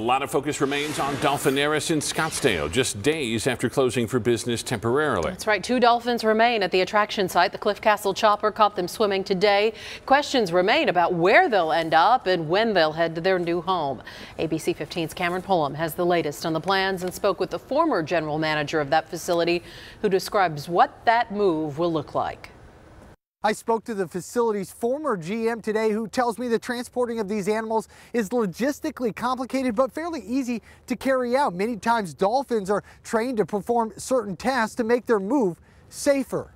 lot of focus remains on Dolphinaris in Scottsdale, just days after closing for business temporarily. That's right. 2 dolphins remain at the attraction site. The Cliff Castle chopper caught them swimming today. Questions remain about where they'll end up and when they'll head to their new home. ABC 15's Cameron Pullum has the latest on the plans and spoke with the former general manager of that facility, who describes what that move will look like. I spoke to the facility's former GM today, who tells me the transporting of these animals is logistically complicated but fairly easy to carry out. Many times dolphins are trained to perform certain tasks to make their move safer.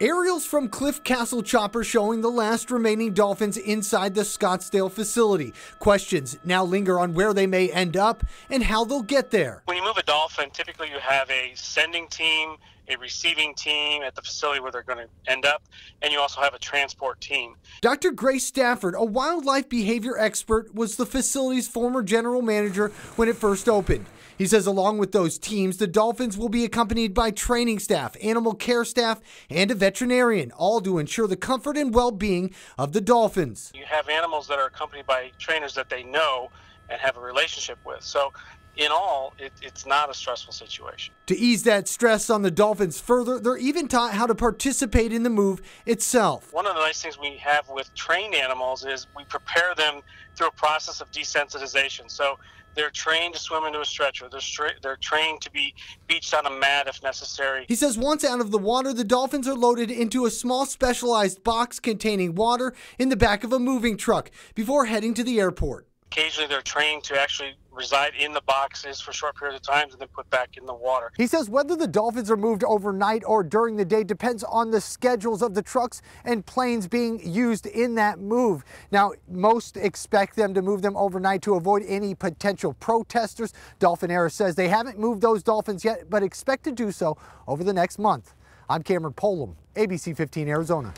Aerials from Cliff Castle chopper showing the last remaining dolphins inside the Scottsdale facility. Questions now linger on where they may end up and how they'll get there. When you move a dolphin, typically you have a sending team, a receiving team at the facility where they're going to end up, and you also have a transport team. Dr. Grace Stafford, a wildlife behavior expert, was the facility's former general manager when it first opened. He says along with those teams, the dolphins will be accompanied by training staff, animal care staff, and a veterinarian, all to ensure the comfort and well-being of the dolphins. You have animals that are accompanied by trainers that they know and have a relationship with. So in all, it's not a stressful situation. To ease that stress on the dolphins further, they're even taught how to participate in the move itself. One of the nice things we have with trained animals is we prepare them through a process of desensitization. So they're trained to swim into a stretcher. They're trained to be beached on a mat if necessary. He says once out of the water, the dolphins are loaded into a small specialized box containing water in the back of a moving truck before heading to the airport. Occasionally they're trained to actually reside in the boxes for short periods of time and then put back in the water. He says whether the dolphins are moved overnight or during the day depends on the schedules of the trucks and planes being used in that move. Now, most expect them to move them overnight to avoid any potential protesters. Dolphinaris says they haven't moved those dolphins yet, but expect to do so over the next month. I'm Cameron Pullum, ABC 15 Arizona.